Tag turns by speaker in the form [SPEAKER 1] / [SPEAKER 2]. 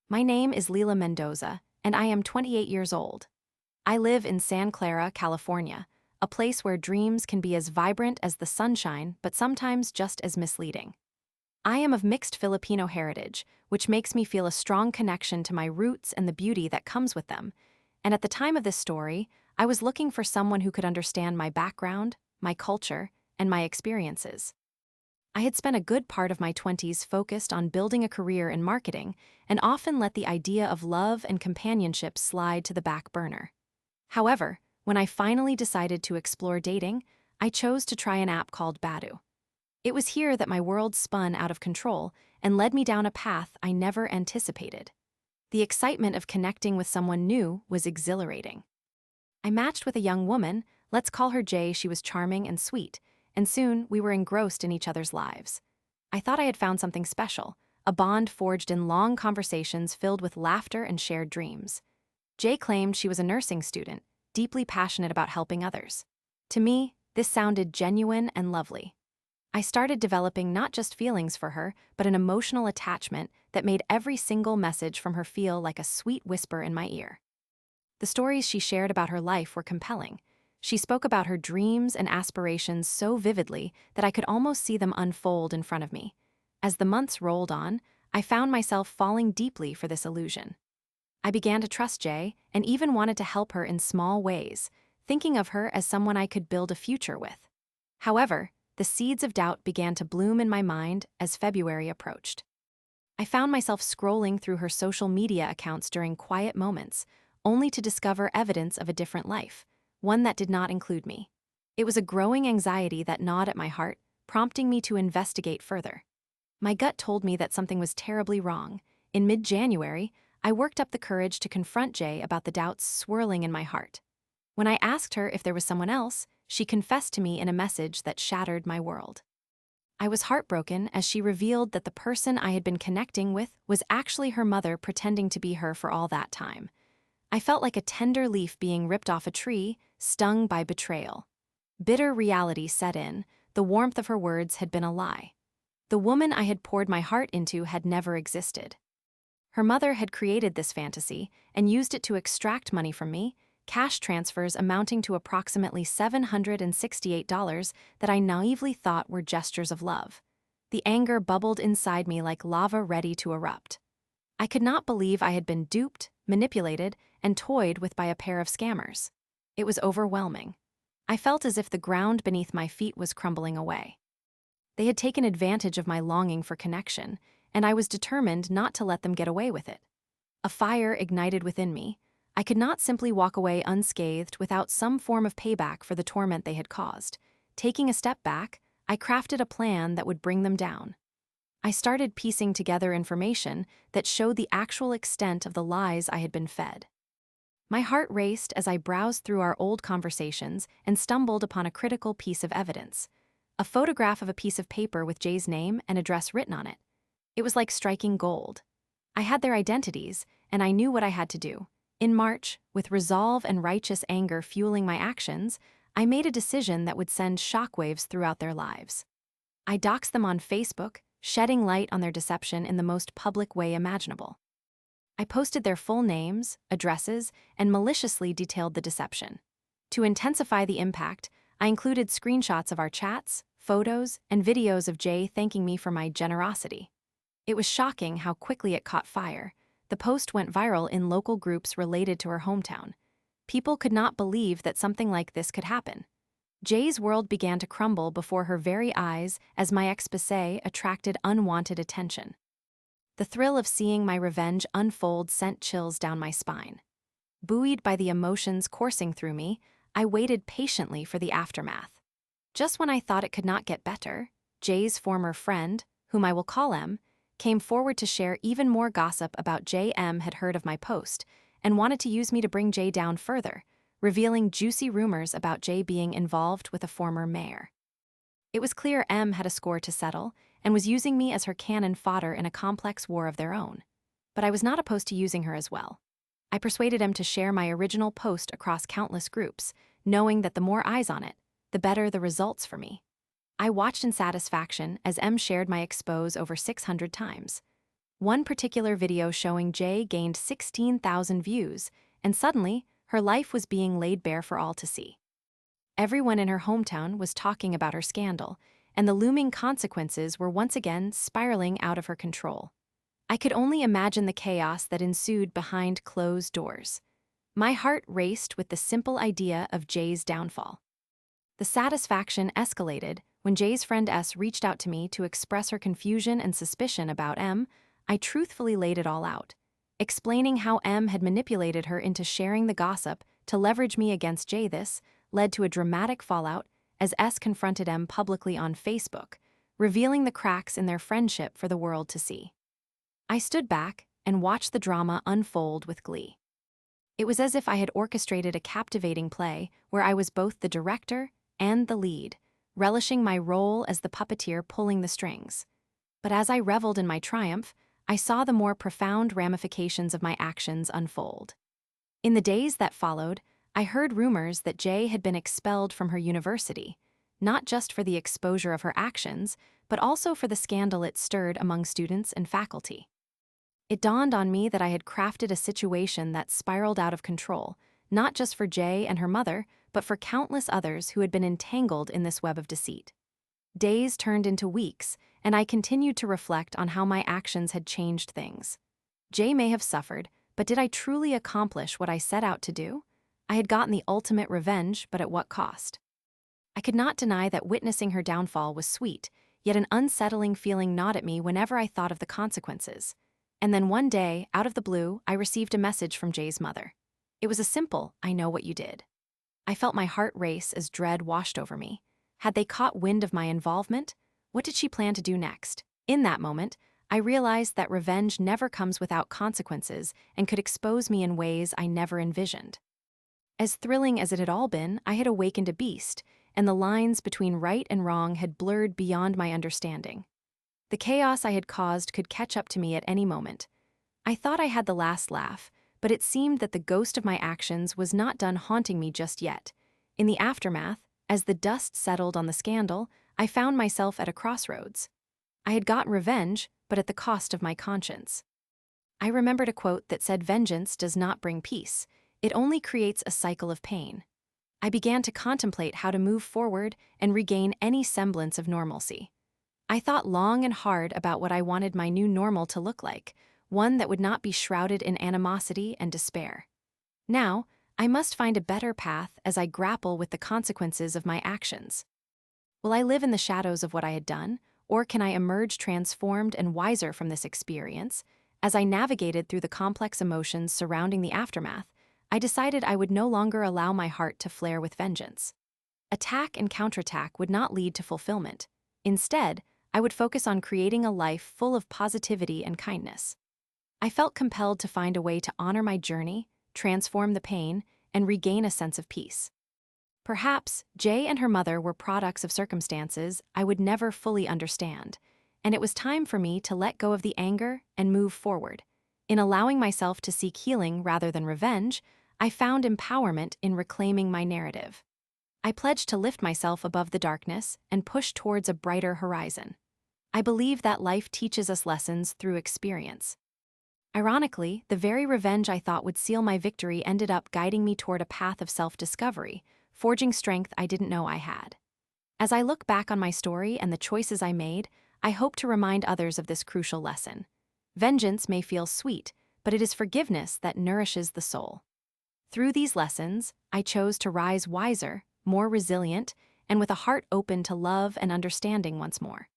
[SPEAKER 1] My name is Lila Mendoza, and I am 28 years old. I live in San Clara, California, a place where dreams can be as vibrant as the sunshine, but sometimes just as misleading. I am of mixed Filipino heritage, which makes me feel a strong connection to my roots and the beauty that comes with them. And at the time of this story, I was looking for someone who could understand my background, my culture, and my experiences. I had spent a good part of my 20s focused on building a career in marketing and often let the idea of love and companionship slide to the back burner. However, when I finally decided to explore dating, I chose to try an app called Badu. It was here that my world spun out of control and led me down a path I never anticipated. The excitement of connecting with someone new was exhilarating. I matched with a young woman, let's call her Jay. She was charming and sweet, and soon we were engrossed in each other's lives. I thought I had found something special, a bond forged in long conversations filled with laughter and shared dreams. Jay claimed she was a nursing student, deeply passionate about helping others. To me, this sounded genuine and lovely. I started developing not just feelings for her, but an emotional attachment that made every single message from her feel like a sweet whisper in my ear. The stories she shared about her life were compelling. She spoke about her dreams and aspirations so vividly that I could almost see them unfold in front of me. As the months rolled on, I found myself falling deeply for this illusion. I began to trust Jay and even wanted to help her in small ways, thinking of her as someone I could build a future with. However, the seeds of doubt began to bloom in my mind as February approached. I found myself scrolling through her social media accounts during quiet moments, only to discover evidence of a different life, one that did not include me. It was a growing anxiety that gnawed at my heart, prompting me to investigate further. My gut told me that something was terribly wrong. In mid-January, I worked up the courage to confront Jay about the doubts swirling in my heart. When I asked her if there was someone else, she confessed to me in a message that shattered my world. I was heartbroken as she revealed that the person I had been connecting with was actually her mother pretending to be her for all that time. I felt like a tender leaf being ripped off a tree, stung by betrayal. Bitter reality set in. The warmth of her words had been a lie. The woman I had poured my heart into had never existed. Her mother had created this fantasy and used it to extract money from me, cash transfers amounting to approximately $768 that I naively thought were gestures of love. The anger bubbled inside me like lava ready to erupt. I could not believe I had been duped, manipulated, and toyed with by a pair of scammers. It was overwhelming. I felt as if the ground beneath my feet was crumbling away. They had taken advantage of my longing for connection, and I was determined not to let them get away with it. A fire ignited within me. I could not simply walk away unscathed without some form of payback for the torment they had caused. Taking a step back, I crafted a plan that would bring them down. I started piecing together information that showed the actual extent of the lies I had been fed. My heart raced as I browsed through our old conversations and stumbled upon a critical piece of evidence: a photograph of a piece of paper with Jay's name and address written on it. It was like striking gold. I had their identities, and I knew what I had to do. In March, with resolve and righteous anger fueling my actions, I made a decision that would send shockwaves throughout their lives. I doxed them on Facebook, shedding light on their deception in the most public way imaginable. I posted their full names, addresses, and maliciously detailed the deception. To intensify the impact, I included screenshots of our chats, photos, and videos of Jay thanking me for my generosity. It was shocking how quickly it caught fire. The post went viral in local groups related to her hometown. People could not believe that something like this could happen. Jay's world began to crumble before her very eyes as my exposé attracted unwanted attention. The thrill of seeing my revenge unfold sent chills down my spine. Buoyed by the emotions coursing through me, I waited patiently for the aftermath. Just when I thought it could not get better, Jay's former friend, whom I will call M, came forward to share even more gossip about JM had heard of my post and wanted to use me to bring Jay down further, revealing juicy rumors about Jay being involved with a former mayor. It was clear M had a score to settle and was using me as her cannon fodder in a complex war of their own. But I was not opposed to using her as well. I persuaded M to share my original post across countless groups, knowing that the more eyes on it, the better the results for me. I watched in satisfaction as M shared my expose over 600 times. One particular video showing Jay gained 16,000 views, and suddenly, her life was being laid bare for all to see. Everyone in her hometown was talking about her scandal, and the looming consequences were once again spiraling out of her control. I could only imagine the chaos that ensued behind closed doors. My heart raced with the simple idea of Jay's downfall. The satisfaction escalated when Jay's friend S reached out to me to express her confusion and suspicion about M. I truthfully laid it all out, explaining how M had manipulated her into sharing the gossip to leverage me against Jay. This led to a dramatic fallout as S confronted M publicly on Facebook, revealing the cracks in their friendship for the world to see. I stood back and watched the drama unfold with glee. It was as if I had orchestrated a captivating play where I was both the director and the lead, relishing my role as the puppeteer pulling the strings. But as I reveled in my triumph, I saw the more profound ramifications of my actions unfold. In the days that followed, I heard rumors that Jay had been expelled from her university, not just for the exposure of her actions, but also for the scandal it stirred among students and faculty. It dawned on me that I had crafted a situation that spiraled out of control, not just for Jay and her mother, but for countless others who had been entangled in this web of deceit. Days turned into weeks, and I continued to reflect on how my actions had changed things. Jay may have suffered, but did I truly accomplish what I set out to do? I had gotten the ultimate revenge, but at what cost? I could not deny that witnessing her downfall was sweet, yet an unsettling feeling gnawed at me whenever I thought of the consequences. And then one day, out of the blue, I received a message from Jay's mother. It was a simple, "I know what you did." I felt my heart race as dread washed over me. Had they caught wind of my involvement? What did she plan to do next? In that moment, I realized that revenge never comes without consequences and could expose me in ways I never envisioned. As thrilling as it had all been, I had awakened a beast, and the lines between right and wrong had blurred beyond my understanding. The chaos I had caused could catch up to me at any moment. I thought I had the last laugh, but it seemed that the ghost of my actions was not done haunting me just yet. In the aftermath, as the dust settled on the scandal, I found myself at a crossroads. I had gotten revenge, but at the cost of my conscience. I remembered a quote that said, "Vengeance does not bring peace. It only creates a cycle of pain." I began to contemplate how to move forward and regain any semblance of normalcy. I thought long and hard about what I wanted my new normal to look like, one that would not be shrouded in animosity and despair. Now, I must find a better path as I grapple with the consequences of my actions. Will I live in the shadows of what I had done, or can I emerge transformed and wiser from this experience? As I navigated through the complex emotions surrounding the aftermath, I decided I would no longer allow my heart to flare with vengeance. Attack and counterattack would not lead to fulfillment. Instead, I would focus on creating a life full of positivity and kindness. I felt compelled to find a way to honor my journey, transform the pain, and regain a sense of peace. Perhaps Jay and her mother were products of circumstances I would never fully understand, and it was time for me to let go of the anger and move forward. In allowing myself to seek healing rather than revenge, I found empowerment in reclaiming my narrative. I pledged to lift myself above the darkness and push towards a brighter horizon. I believe that life teaches us lessons through experience. Ironically, the very revenge I thought would seal my victory ended up guiding me toward a path of self-discovery, forging strength I didn't know I had. As I look back on my story and the choices I made, I hope to remind others of this crucial lesson. Vengeance may feel sweet, but it is forgiveness that nourishes the soul. Through these lessons, I chose to rise wiser, more resilient, and with a heart open to love and understanding once more.